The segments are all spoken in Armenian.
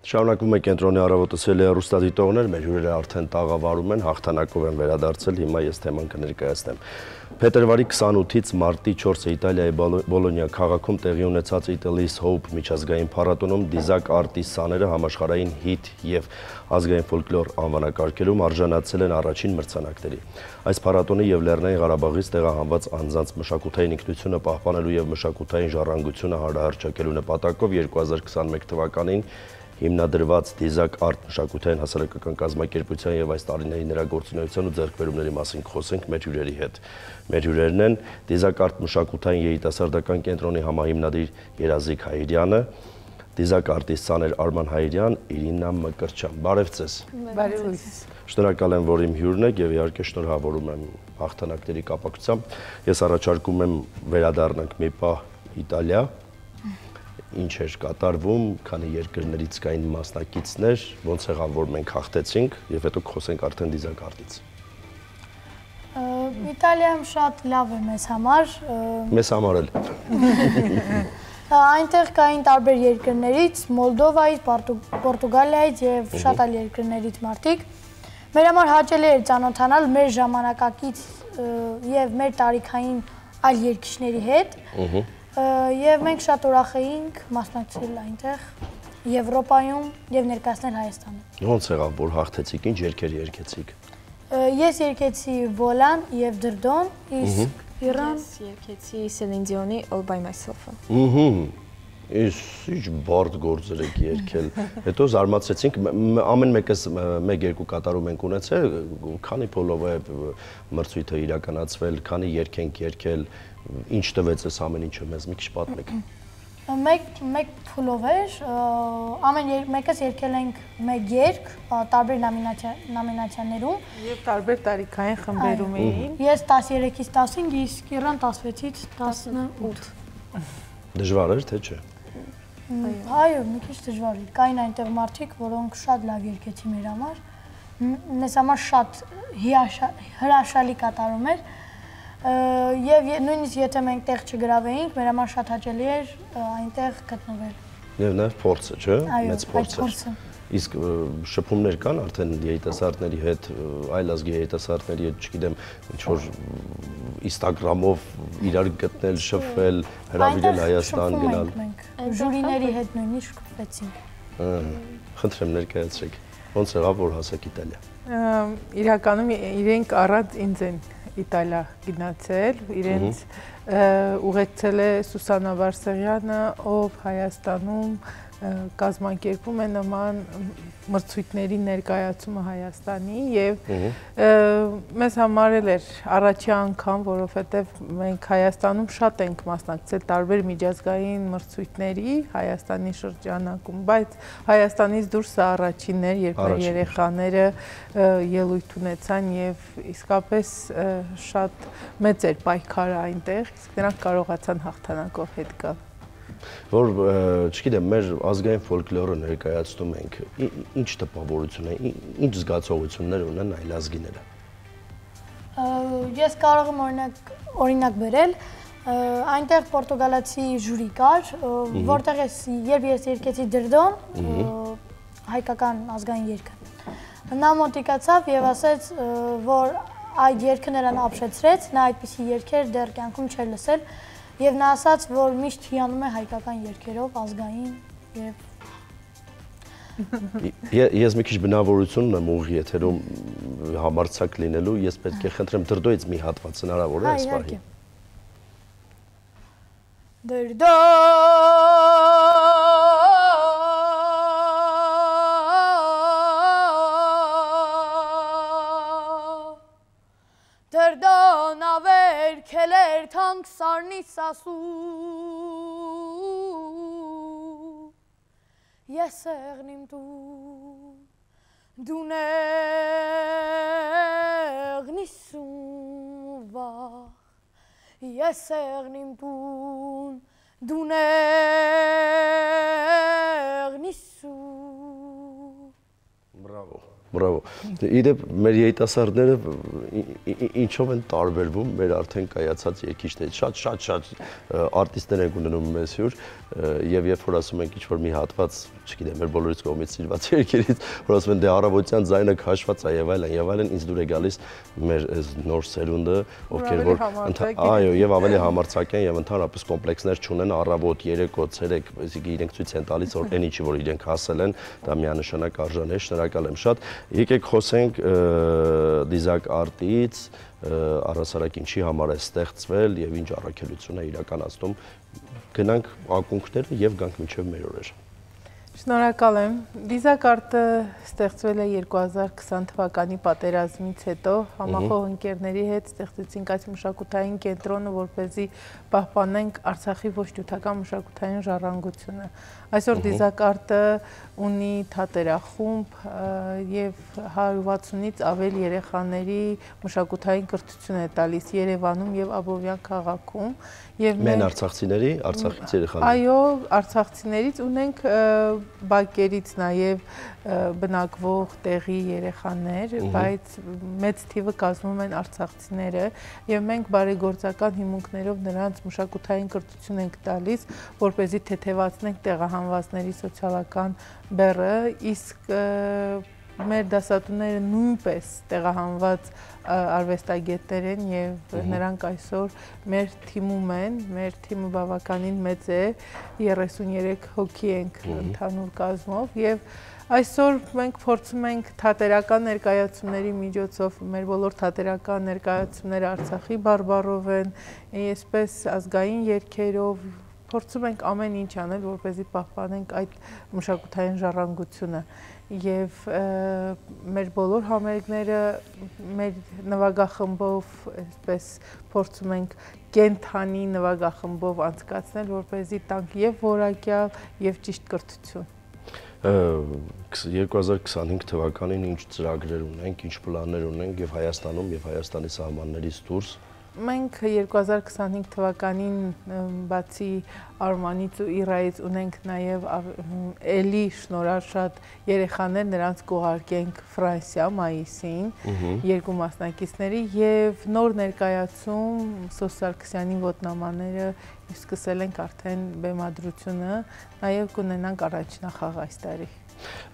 Շարունակվում է կենտրոնի առավոտը հեռուստադիտողներ, մեր հյուրերը արդեն տաղավարում են, հաղթանակով են վերադարձել, հիմա ես թեման կներկայացնեմ։ Փետրվարի 28-ից մարտի 4-ը Իտալիայի Բոլոնիա քաղաքում տեղի ունեցած Italy's Hope միջազգային փառատոնում դիզակ արտի սաները համաշխարհային հիթ եւ ազգային ֆոլկլոր անվանակարգերում արժանացել են առաջին մրցանակների։ Այս փառատոնի եւ Լեռնային Ղարաբաղից տեղահանված անձանց մշակութային ինքնությունը պահպանելու եւ մշակութային ժառանգությունը հարահրճակելու նպատակով 2021 թվականին հիմնադրված դիզակ արտ մշակութային հասարակական կազմակերպության եւ այս տարիների նրա գործունեության ու ձեռքբերումների մասին խոսենք մեր հյուրերի հետ։ Մեր հյուրերն են դիզակ արտ մշակութային երիտասարդական կենտրոնի համահիմնադիր Երազիկ Հայրյանը, դիզակ արտիստ Սաներ Արման Հայրյան, Իրինա Մկրտչյան։ Բարև ձեզ։ Բարև ձեզ։ Շնորհակալ եմ, որ իմ հյուրն եք եւ իհարկե շնորհավորում եմ հաղթանակների կապակցությամբ։ Ես առաջարկում եմ վերադառնանք մի պահ Իտալիա։ Ինչ էր կատարվում, քանի երկրներից կային մասնակիցներ, ոնց եղավ, որ մենք հաղթեցինք եւ հետո խոսենք արդեն դիզակ արտից։ Իտալիայում շատ լավ է մեզ համար։ Մեզ համար էլ։ Այնտեղ կային տարբեր երկրներից, Մոլդովայից, Պորտուգալիայից եւ շատ այլ երկրներից մարդիկ։ Մեր համար հաճելի էր ծանոթանալ մեր ժամանակակից եւ մեր տարիքային այլ երկիշների հետ։ Եվ մենք շատ ուրախ էինք մասնակցել այնտեղ Եվրոպայում եւ ներկայացնել Հայաստանը։ Ոնց եղավ, որ հաղթեցիք, ինչ երգեր երգեցիք։ Ես երգեցի Վոլան եւ Դրդոն, իսկ Իրան երգեցի Celine Dion-ի All by Myself-ը։ Ինչ բարդ գործեր եք երգել։ Հետո զարմացեցինք, ամեն մեկս 1-2 կատարում ենք ունեցել, քանի փոլով է մրցույթը իրականացվել, քանի երգ ենք երգել, ինչ տվեց այս ամեն ինչը մեզ, մի քիչ պատմեք։ Մեկ փուլով էր, ամեն մեկս երգել ենք մեկ երգ, տարբեր նոմինացիաներում եւ տարբեր տարիքային խմբերում էին։ Ես 13-ից 15, իսկ Իրան 16-ից 18։ Դժվար էր, թե չէ։ Այո, մի քիչ դժվար էր։ Կային այնտեղ մարդիկ, որոնք շատ լավ երգեցին մեր համար։ Մեզ համար շատ հրաշալի կատարում էր։ Եվ նույնիսկ եթե մենք տեղ չգրավեինք, մեր համար շատ հաճելի էր այնտեղ գտնվել։ Եվ նաև փորձը, չէ՞, մեծ փորձը։ Իսկ շփումներ կան արդեն երիտասարդների հետ, այլ ազգի երիտասարդների հետ, չգիտեմ, ինչ որ Instagram-ով իրար գտնել, շփվել, հրավիրել Հայաստան գնալ։ Ժյուրիների հետ նույնիսկ շփվեցինք։ Խնդրեմ ներկայացրեք, ոնց եղավ, որ հասեք Իտալիա։ Իրականում իրենք առանց ինձ են Իտալիա գնացել, իրենց ուղեկցել է Սուսանա Վարսեղյանը, ով Հայաստանում կազմակերպում է նման մրցույթների ներկայացումը Հայաստանի եւ մեզ համար էր առաջի անգամ, որովհետեւ մենք Հայաստանում շատ ենք մասնակցել տարբեր միջազգային մրցույթների Հայաստանի շրջանակում, բայց Հայաստանից դուրս առաջինն էր, երբ մեր երեխաները ելույթ ունեցան եւ իսկապես շատ մեծ էր պայքարը այնտեղ, իսկ նրանք կարողացան հաղթանակով հետ գալ։ Որ, չգիտեմ, մեր ազգային ֆոլկլորը ներկայացնում ենք, ինչ տպավորություն է, ինչ զգացողություններ ունեն այլ ազգիները։ Ես կարող եմ օրինակ բերել, այնտեղ պորտուգալացի ժյուրի կար, որտեղ երբ ես երգեցի Դրդոն, հայկական ազգային երգը, նա մոտիկացավ եւ ասեց, որ այդ երգը նրան ապշեցրեց, նա այդպիսի երգեր դեռ կյանքում չէր լսել։ Եվ նա ասաց, որ միշտ հիանում է հայկական երգերով, ազգային եւ Ես մի քիչ բնավորություն ունեմ ուղի եթերում համարձակ լինելու, ես պետք է խնդրեմ Դրդոյից մի հատված հնարավոր է այս պահին։ Դրդո Դրդոն ավերքել թանք սարնի սասու Ես եղնիմ դու նեղնիսում վախ Ես եղնիմ դու նեղնիսում Բրավո, Բրավո։ Իդեպ մեր երիտասարդները ինչով են տարբերվում մեր արդեն կայացած երգիչներից։ Շատ արտիստներ են ունենում մեզ հյուր եւ երբ որ ասում ենք ինչ-որ մի հատված, չգիտեմ, մեր բոլորից կողմից սիրված երգերից, որ ասում են դե առավոտյան ձայնը քաշված է եւ այլն, ինձ դուր է գալիս մեր այս նոր սերունդը, ովքեր որ այո, եւ ավելի համարձակ են եւ ընդհանրապես կոմպլեքսներ չունեն առավոտ, երեկո, ցերեկ, այսինքն իրենք ցույց են տալիս, որ այն ինչի որ իրենք հասել են, դա միանշանակ արժան է, շնորհակալ եմ շատ։ Եկեք խոսենք դիզակ արտից, առհասարակ ինչի համար է ստեղծվել եւ ինչ առաքելություն է իրականացնում։ Գնանք ակունքները եւ գանք մինչեւ մեր օրեր։ Շնորհակալ եմ։ Դիզակ արտը ստեղծվել է 2020 թվականի պատերազմից հետո, համախոհ ընկերների հետ ստեղծեցինք այս մշակութային կենտրոնը, որպեսզի պահպանենք Արցախի ոչ նյութական մշակութային ժառանգությունը։ Այսօր դիզակ արտը ունի թատերախումբ եւ 160-ից ավել երեխաների մշակութային կրթություն է տալիս Երևանում եւ Աբովյան քաղաքում եւ Մեն արցախցիների, Արցախից երեխաներ։ Այո, արցախցիներից ունենք բակերից նաեւ բնակվող տեղի երեխաներ, բայց մեծ թիվը կազմում են արցախցիները եւ մենք բարեգործական հիմունքներով նրանց մշակութային կրթություն ենք տալիս, որպեսզի թեթևացնենք տեղահանվածների սոցիալական բեռը, իսկ մեր դասատուները նույնպես տեղահանված արվեստագետներ են եւ նրանք այսօր մեր թիմում են, մեր թիմը բավականին մեծ է, 33 հոգի ենք ընդհանուր կազմով եւ այսօր մենք փորձում ենք թատերական ներկայացումների միջոցով մեր բոլոր թատերական ներկայացումները Արցախի բարբառով են, այսպես ազգային երգերով փորձում ենք ամեն ինչ անել, որպեսզի պահպանենք այդ մշակութային ժառանգությունը եւ մեր բոլոր համերգները մեր նվագախմբով այսպես փորձում ենք կենթանի նվագախմբով անցկացնել, որպեսզի տանք եւ որակյալ եւ ճիշտ կրթություն։ 2025 թվականին ինչ ծրագրեր ունենք, ինչ պլաններ ունենք եւ Հայաստանում եւ Հայաստանի սահմաններից դուրս։ Մենք 2025 թվականին բացի Արմանից ու Իրայից ունենք նաև էլի շնորհաշատ երեխաներ, նրանց կուղարկենք Ֆրանսիա մայիսին, երկու մասնակիցների եւ նոր ներկայացում Սոս Սարգսյանի ոտնամանները սկսել ենք արդեն բեմադրությունը, նաև կունենանք առաջնախաղ այս տարի։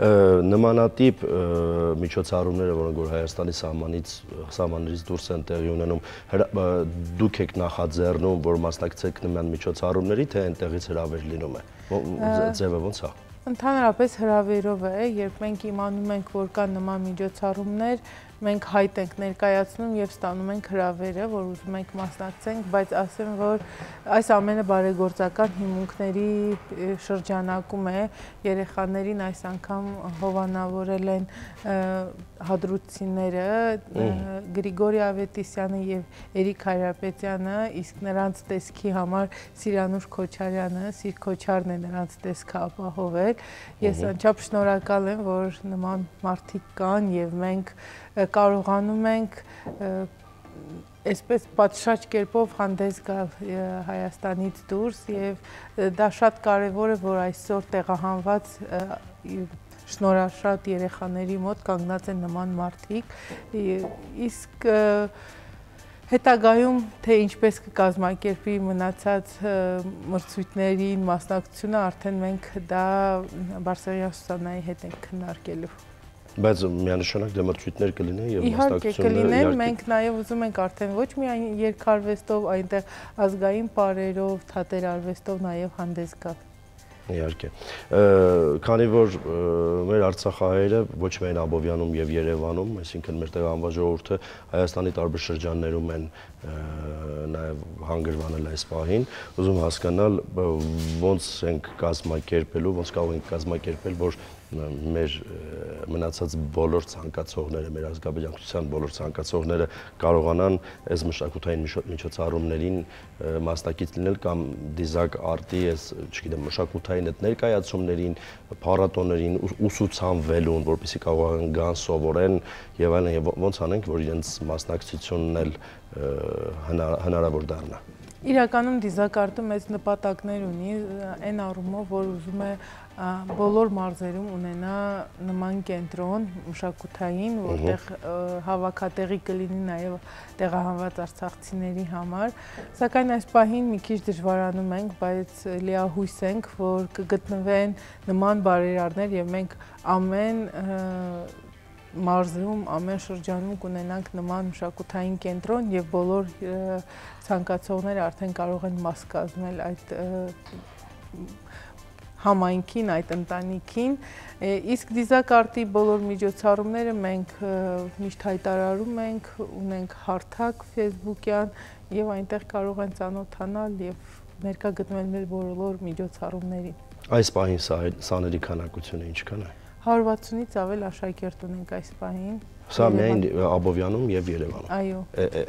Նմանատիպ միջոցառումները, որոնք որ Հայաստանի սահմաններից դուրս են տեղի ունենում, դուք եք նախաձեռնում, որ մասնակցեք նման միջոցառումների, թե այնտեղից հրավեր լինում է։ Ձևը ոնց է։ Ընդհանրապես հրավերով է, երբ մենք իմանում ենք, որ կան նման միջոցառումներ, մենք հայտ ենք ներկայացնում եւ ստանում ենք հրավերը, որ ուզում ենք մասնակցենք, բայց ասեմ, որ այս ամենը բարեգործական հիմունքների շրջանակում է, երեխաներին այս անգամ հովանավորել են հադրուցիները, Գրիգորի Ավետիսյանը եւ Էրիկ Հայրապետյանը, իսկ նրանց տեսքի համար Սիրանուշ Քոչարյանը, Սիր Քոչարն է նրանց տեսքը ապահովել։ Ես անչափ շնորհակալ եմ, որ նման մարդիկ կան եւ մենք կարողանում ենք այսպես պատշաճ կերպով հանդես գալ Հայաստանից դուրս եւ դա շատ կարեւոր է, որ այսօր տեղահանված շնորհաշատ երեխաների մոտ կանգնած են նման մարդիկ, իսկ հետագայում թե ինչպես կկազմակերպի մնացած մրցույթներին մասնակցությունը արդեն մենք դա Բարսեղյան Սուսաննայի հետ ենք քննարկելու։ Բայց միանշանակ դեմրճույթներ կլինեն եւ Իհարկե կլինեն, մենք նաեւ ուզում ենք արդեն ոչ միայն երգարվեստով, այնտեղ ազգային պարերով, թատերարվեստով նաեւ հանդես գալ։ Իհարկե։ Քանի որ մեր արցախահայերը ոչ միայն Աբովյանում եւ Երևանում, այսինքն մեր տեղահանված ժողովուրդը Հայաստանի տարբեր շրջաններում են նաեւ հանգրվանել այս պահին, ուզում հասկանալ ոնց ենք կազմակերպելու, ոնց կարող ենք կազմակերպել, որ մեր մնացած բոլոր ցանկացողները, մեր ազգաբնակչության բոլոր ցանկացողները կարողանան այս մշակութային միջոցառումներին մասնակից լինել կամ դիզակ արտի այս, չգիտեմ, մշակութային այդ ներկայացումներին, փառատոներին, ուսուցանվելուն, որպեսզի կարողանան գան սովորեն եւ այլն, եւ ոնց անենք, որ իրենց մասնակցությունն էլ հնարավոր դառնա։ Իրականում դիզակարտը մեծ նպատակներ ունի, այն առումով, որ ուզում է բոլոր մարզերում ունենա նման կենտրոն մշակութային, որտեղ հավաքատեղի կլինի նաև տեղահանված արցախցիների համար, սակայն այս պահին մի քիչ դժվարանում ենք, բայց լիահույս ենք, որ կգտնվեն նման բարերարներ եւ մենք ամեն մարզում, ամեն շրջանում կունենանք նման մշակութային կենտրոն եւ բոլոր ցանկացողները արդեն կարող են մաս կազմել այդ համայնքին, այդ ընտանիքին, իսկ դիզակարտի բոլոր միջոցառումները մենք միշտ հայտարարում ենք, ունենք հարթակ Facebook-յան եւ այնտեղ կարող են ծանոթանալ եւ ներկա գտնվել մեր բոլոր միջոցառումներին։ Այս պահին սաների քանակությունը ինչքան է։ 160-ից ավել աշակերտ ունենք այս պահին։ Սա միայն Աբովյանում եւ Երևանում։ Այո։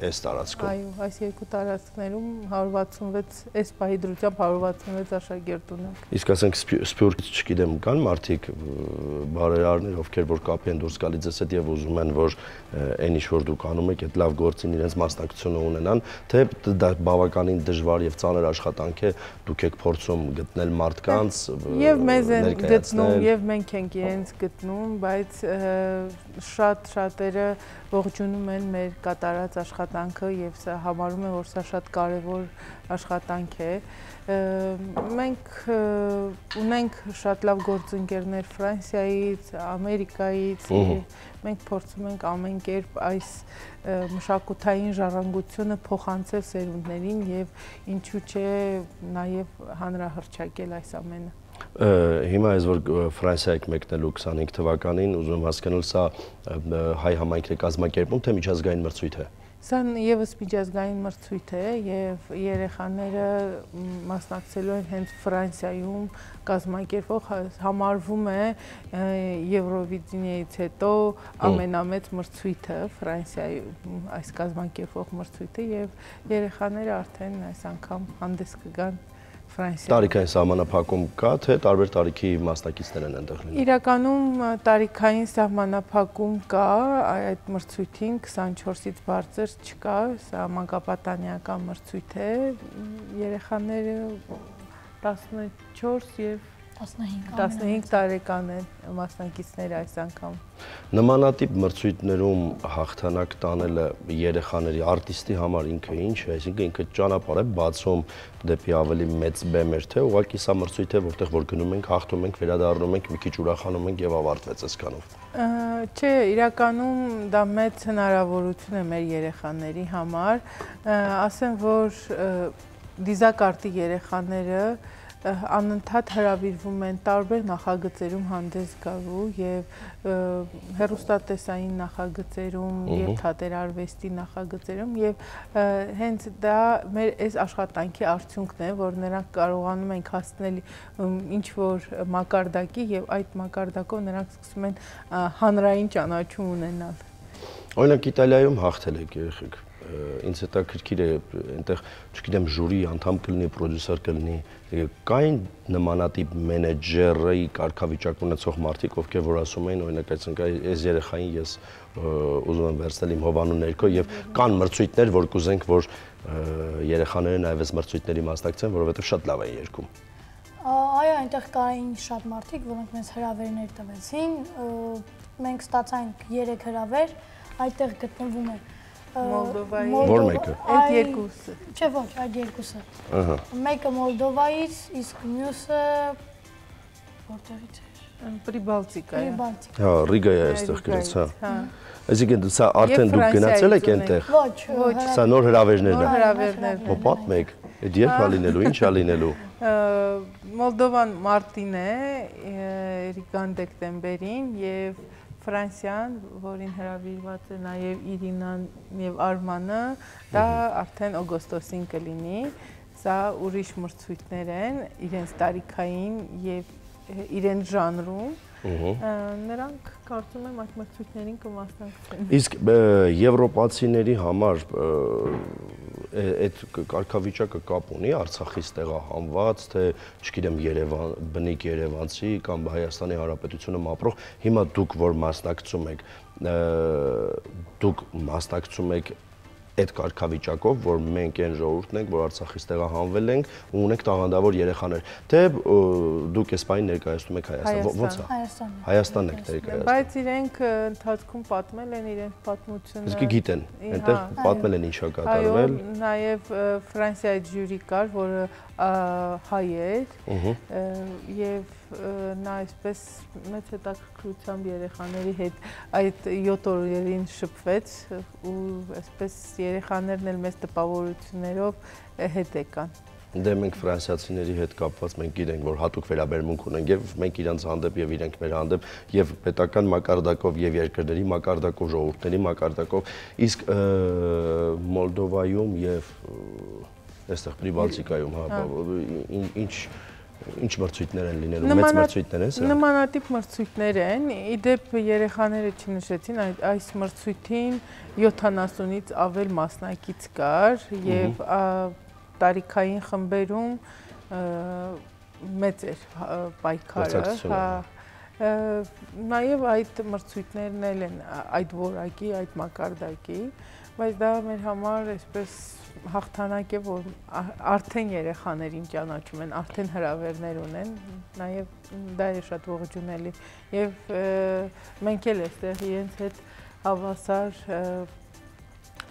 Այս տարածքում։ Այո, այս երկու տարածքներում 166, այս պահի դրությամբ 166 աշակերտ ունենք։ Իսկ ասենք Սփյուռքից չգիտեմ, կան մարդիկ բարերարներ, ովքեր որ կապի են դուրս գալիս ձեզ հետ եւ ուզում են, որ այն ինչ որ դուք անում եք, այդ լավ գործին իրենց մասնակցությունը ունենան, թե դա բավականին դժվար եւ ծանր աշխատանք է, դուք եք փորձում գտնել մարդկանց եւ մեզ են գտնում եւ մենք ենք իրենց գտնում, բայց շատ-շատերը ողջունում են մեր կատարած աշխատանքը եւ սա համարում են, որ սա շատ կարեւոր աշխատանք է։ Մենք ունենք շատ լավ գործընկերներ Ֆրանսիայից, Ամերիկայից, մենք փորձում ենք ամեն կերպ այս մշակութային ժառանգությունը փոխանցել սերունդներին եւ ինչու՞ չէ նաեւ հանրահռչակել այս ամենը։ Հիմա ես որ Ֆրանսիա եք մեկնելու 25 թվականին, ուզում եմ հասկանալ սա հայ համայնքն է կազմակերպում, թե միջազգային մրցույթ է։ Սա եւս միջազգային մրցույթ է եւ երեխաները մասնակցելու են հենց Ֆրանսիայում կազմակերպող, համարվում է Եվրովիզիոնից հետո ամենամեծ մրցույթը Ֆրանսիայում այս կազմակերպող մրցույթը եւ երեխաները արդեն այս անգամ հանդես կգան Ֆրանսիա։ Տարիքային սահմանափակում կա, թե տարբեր տարիքի մասնակիցներ են այնտեղ լինում։ Իրականում տարիքային սահմանափակում կա, այդ մրցույթին 24-ից բարձր չկա, սա մանկապատանեկան մրցույթ է, երեխաները 14 եւ 15 տարեկան են մասնակիցները այս անգամ։ Նմանատիպ մրցույթներում հաղթանակ տանելը երեխաների արտիստի համար ինքը ինչ է, այսինքն ինքը ճանապարհ է բացում դեպի ավելի մեծ բեմեր, թե ուղղակի սա մրցույթ է, որտեղ որ գնում ենք, հաղթում ենք, վերադառնում ենք, մի քիչ ուրախանում ենք եւ ավարտվեց այսքանով։ Չէ, իրականում դա մեծ հնարավորություն է մեր երեխաների համար, ասեմ, որ դիզակարտի երեխաները անընդհատ հրավիրվում են տարբեր նախագծերում հանդես գալու եւ հեռուստատեսային նախագծերում եւ թատերարվեստի նախագծերում եւ հենց դա մեր այս աշխատանքի արդյունքն է, որ նրանք կարողանում են հասնել ինչ որ մակարդակի եւ այդ մակարդակով նրանք սկսում են հանրային ճանաչում ունենալ։ Օրինակ Իտալիայում հաղթել եք երեխեք։ Ինձ հետաքրքիր է, այնտեղ, չգիտեմ, ժյուրի անդամ կլինի, պրոդյուսեր կլինի, կային նմանատիպ մենեջերի կարգավիճակ ունեցող մարդիկ, ովքեր որ ասում էին, օրինակ, այս երեխային ես ուզում եմ վերցնել իմ հովանու ներքո եւ կան մրցույթներ, որ կուզենք, որ երեխաները նաեւ այս մրցույթների մասնակցեն, որովհետեւ շատ լավ են երգում։ Այո, այնտեղ կային շատ մարդիկ, որոնք մեզ հրավերներ տվեցին, մենք ստացանք 3 հրավեր, այդտեղ գտնվում է Մոլդովայի Որ մեկը։ Այդ երկուսը։ Չէ, ոչ, այդ երկուսը։ Մեկը Մոլդովայից, իսկ մյուսը որտեղից էր։ Պրիբալտիկա։ Հա, Ռիգա է այստեղ գրած, հա։ Այսինքն սա արդեն դուք գնացել եք այնտեղ։ Ոչ, Սա նոր հրավերներն նոր են։ հրավերներն են։ Պատմեք, այդ երբ է լինելու, ինչ է լինելու։ Մոլդովան մարտին է, Ռիգան դեկտեմբերին եւ Ֆրանսիան, որին հրավիրված է նաև Իրինան եւ Արմանը, դա արդեն օգոստոսին կլինի։ Սա ուրիշ մրցույթներ են, իրենց տարիքային եւ իրենց ժանրում։ Նրանք կարծում եմ այդ մրցույթներին կմասնակցեն։ Իսկ եվրոպացիների համար այդ կարգավիճակը կապ ունի Արցախից տեղահանված, թե չգիտեմ Երևան, բնիկ երևանցի կամ Հայաստանի Հանրապետությունում ապրող, հիմա դուք որ մասնակցում եք այդ կարգավիճակով, որ մենք այն ժողովուրդն ենք, որ Արցախից տեղահանվել ենք ու ունենք տաղանդավոր երեխաներ, թե դուք այս բանը ներկայացնում եք Հայաստան, ո՞նց է։ Հայաստանն եք ներկայացնում։ Բայց իրենք ընթացքում պատմել են իրենց պատմությունը։ Իսկ գիտեն, այնտեղ պատմել են ինչա կատարվել։ Այո, նաև Ֆրանսիայից ժյուրի կար, որը հայ էր, եւ նա այսպես մեծ հետաքրքրությամբ երեխաների հետ այդ 7 օրերին շփվեց ու այսպես երեխաներն էլ մեծ տպավորություններով հետ եկան։ Դե մենք ֆրանսիացիների հետ կապված մենք գիտենք, որ հատուկ վերաբերմունք ունենք եւ մենք իրանց հանդեպ եւ իրենք մեր հանդեպ եւ պետական մակարդակով եւ երկրների մակարդակով, ժողովուրդների մակարդակով, իսկ Մոլդովայում եւ այստեղ Պրիբալտիկայում, ինչ մրցույթներ են լինելու, մեծ մրցույթներ են սրանք։ Նմանատիպ մրցույթներ են, իդեպ երեխաները չնշեցին, այս մրցույթին 70-ից ավել մասնակից կար եւ տարիքային խմբերում մեծ էր պայքարը, նաև այդ մրցույթներն էլ են այդ որակի, այդ մակարդակի, բայց դա մեր համար այսպես հաղթանակ է, որ արդեն երեխաներին ճանաչում են, արդեն հրավերներ ունեն, նաև դա է շատ ողջունելի եւ մենք էլ այստեղ իրենց հետ հավասար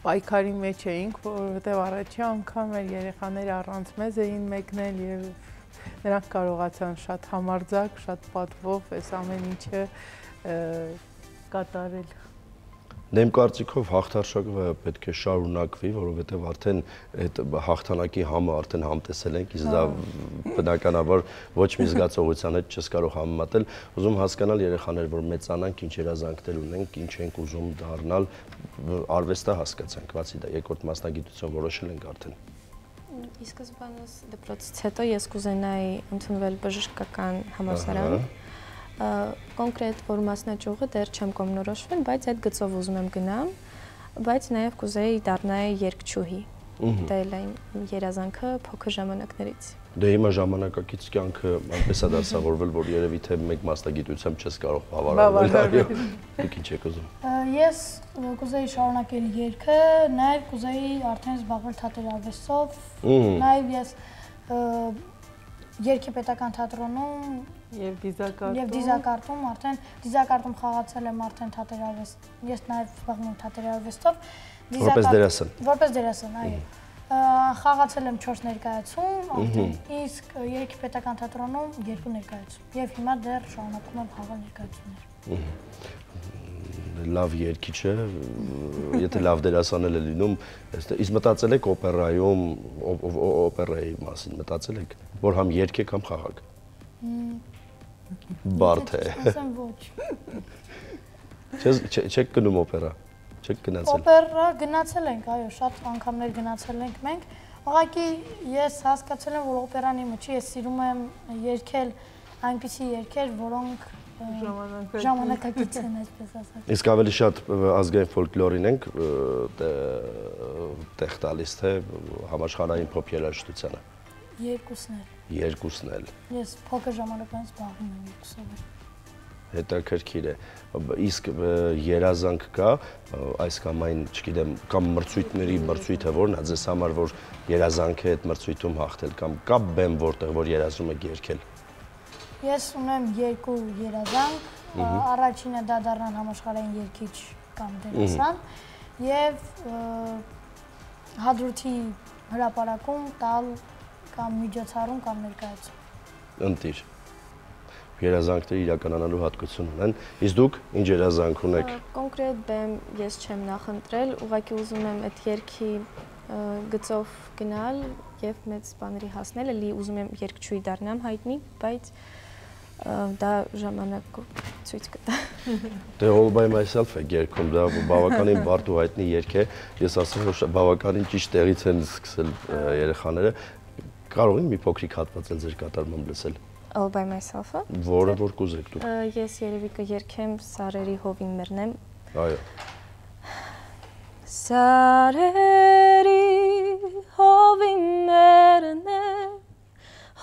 պայքարի մեջ էինք, որովհետև առաջի անգամ մեր երեխաները առանց մեզ էին մեկնել եւ նրանք կարողացան շատ համարձակ, շատ պատվով այս ամեն ինչը կատարել։ Դեմ կարծիքով հաղթարշակը պետք է շարունակվի, որովհետև արդեն այդ հաղթանակի համը արդեն համտեսել ենք, իսկ դա բնականաբար ոչ մի զգացողության հետ չես կարող համեմատել։ Ուզում հասկանալ երեխաներ, որ մեծանանք, ինչ երազանքներ ունենք, ինչ ենք ուզում դառնալ, արվեստը հասկացանք, բացի դա երկրորդ մասնագիտություն որոշել ենք արդեն։ Ի սկզբանս դպրոցից հետո ես կուզենայի ընդունվել բժշկական համալսարան։ Կոնկրետ որ մասնաճյուղը դեռ չեմ կողմնորոշվել, բայց այդ գծով ուզում եմ գնամ, բայց նաև կուզեի դառնալ երգչուհի։ Դա էլ այն երազանքը փոքր ժամանակներից։ Դե հիմա ժամանակակից կյանքը այնպես է դասավորվել, որ երևի թե մեկ մասնագիտությամբ չես կարող բավարարվել։ Դուք ինչ եք ուզում։ Ես կուզեի շարունակել երգը, նաև կուզեի արդեն զբաղվել թատերարվեստով, նաև ես Երգի պետական թատրոնում եւ դիզակարտում արդեն դիզակարտում խաղացել եմ արդեն թատերարվեստ։ Ես նաև զբաղվում եմ թատերարվեստով։ Որպես դերասան։ Որպես դերասան, այո։ Խաղացել եմ 4 ներկայացում, արդեն իսկ Երգի պետական թատրոնում 2 ներկայացում։ Եվ հիմա դեռ շարունակում եմ խաղալ ներկայացումներ։ Լավ երգիչ է, եթե լավ դերասան է լինում, իսկ մտածել եք օպերայում, օպերայի մասին մտածել եք, որ համ երգեք, համ խաղաք։ Բարդ է։ Ասեմ ոչ։ Չեք գնում օպերա, չեք գնացել։ Օպերա գնացել ենք, այո, շատ անգամներ գնացել ենք մենք։ Ուղղակի ես հասկացել եմ, որ օպերան իմը չի, ես սիրում եմ երգել այնպիսի երգեր, որոնք ժամանակակից են, այսպես ասած։ Իսկ ավելի շատ ազգային ֆոլկլորին ենք տեղ տալիս, թե համաշխարհային փոփ երաժշտությանը։ Երկուսն էլ։ Ես փոքր ժամանակից զբաղվում եմ երկուսով։ Հետաքրքիր է։ Իսկ երազանք կա, այս կամ այն, չգիտեմ, կամ մրցույթը որն է ձեզ համար, որ երազանք է այդ մրցույթում հաղթել, կամ կա բեմ, որտեղ որ երազում եք երգել։ Ես ունեմ 2 երազանք, առաջինը դա դառնալ համաշխարհային երգիչ կամ դերասան եւ հադրութի հրապարակում տալ կամ միջոցառում կամ ներկայացում։ Ընտիր։ Երազանքները իրականանալու հատկություն ունեն։ Իսկ դուք ինչ երազանք ունեք։ Կոնկրետ բեմ ես չեմ նախընտրել, ուղղակի ուզում եմ այդ երգի գծով գնալ եւ մեծ բաների հասնել, էլի ուզում եմ երգչուհի դառնամ հայտնի, բայց դա ժամանակով ցույց կտա։ Դե All by myself է երգում, դա բավականին բարդ ու հայտնի երգ է։ Ես ասում եմ, որ բավականին ճիշտ տեղից են սկսել երեխաները։ Կարող են մի փոքրիկ հատվածել ձեր կատարմամբ լսել։ All by myself-ը։ Որը որ կուզեք դուք։ Ես երևի կերգեմ Սարերի հովին մեռնեմ։ Այո։ Սարերի հովին մեռնեմ,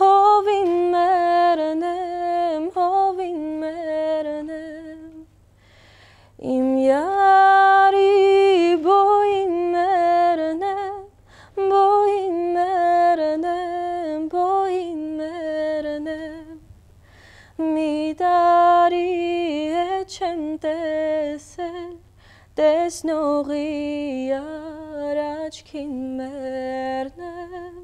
հովին մեռնեմ, հովին մեռնեմ, իմ յարի բոյին մեռնեմ, տեսնողի առաջքին մեռնեմ,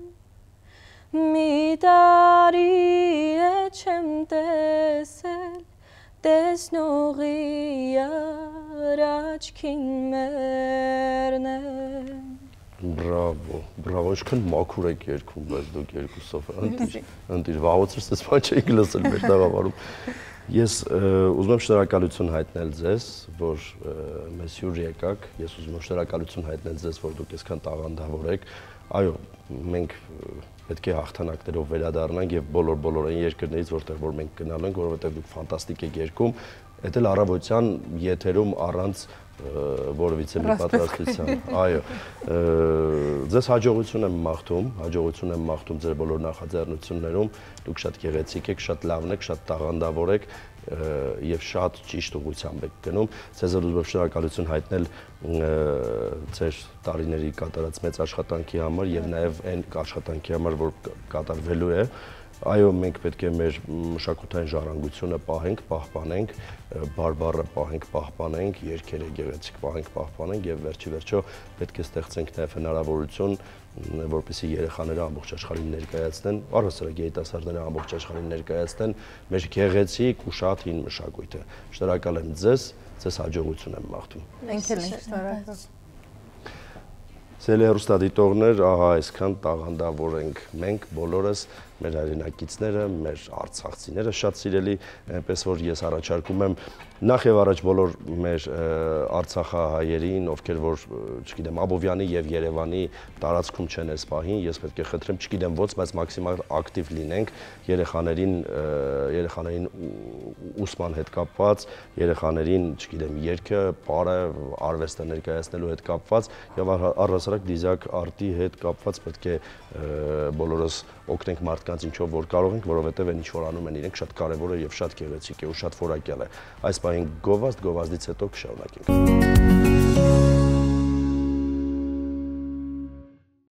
մի տարի է չեմ տեսել, տեսնողի առաջքին մեռնեմ։ Բրավո, բրավո, ինչքան մաքուր եք երգում, բայց դուք երկուսով ընտիր, վաղուց ես բան չեք լսել մեր տաղավարում։ Ես ուզում եմ շնորհակալություն հայտնել ձեզ, որ մեզ հյուր եկաք, ես ուզում եմ շնորհակալություն հայտնել ձեզ, որ դուք այսքան տաղանդավոր եք։ Այո, մենք պետք է հաղթանակներով վերադառնանք եւ բոլոր այն երկրներից, որտեղ որ մենք գնալ ենք, որովհետեւ դուք ֆանտաստիկ եք երգում, դա էլ առավոտյան եթերում առանց որևիցե մի պատրաստության։ Այո, ձեզ հաջողություն եմ մաղթում ձեր բոլոր նախաձեռնություններում, դուք շատ գեղեցիկ եք, շատ լավն եք, շատ տաղանդավոր եք եւ շատ ճիշտ ուղղությամբ եք գնում։ Ձեզ ուզում եմ շնորհակալություն հայտնել ձեր տարիների կատարած մեծ աշխատանքի համար եւ նաեւ այն աշխատանքի համար, որ կատարվելու է։ Այո, մենք պետք է մեր մշակութային ժառանգությունը պահենք, պահպանենք, բարբառը պահենք, պահպանենք, երգերը գեղեցիկ պահենք, պահպանենք եւ վերջիվերջո պետք է ստեղծենք նաեւ հնարավորություն, որպեսզի երեխաները ամբողջ աշխարհին ներկայացնեն, առհասարակ երիտասարդները ամբողջ աշխարհին ներկայացնեն մեր գեղեցիկ ու շատ հին մշակույթը։ Շնորհակալ եմ ձեզ հաջողություն եմ մաղթում։ Մենք էլ ենք շնորհակալ։ Սիրելի հեռուստադիտողներ, ահա այսքան տաղանդավոր ենք մենք բոլորս, մեր հայրենակիցները, մեր արցախցիները շատ սիրելի, այնպես որ ես առաջարկում եմ նախ եւ առաջ բոլոր մեր արցախահայերին, ովքեր որ, չգիտեմ, Աբովյանի եւ Երևանի տարածքում չեն այս պահին, ես պետք է խնդրեմ, չգիտեմ ոնց, բայց մաքսիմալ ակտիվ լինենք երեխաներին ուսման հետ կապված, երեխաներին, չգիտեմ, երգը, պարը, արվեստը ներկայացնելու հետ կապված եւ առհասարակ դիզակ արտի հետ կապված պետք է բոլորս օգնենք մարդկանց ինչով որ կարող ենք, որովհետև այն ինչ որ անում են իրենք շատ կարևոր է եւ շատ գեղեցիկ է ու շատ որակյալ է։ Այս պահին գովազդից հետո կշարունակենք։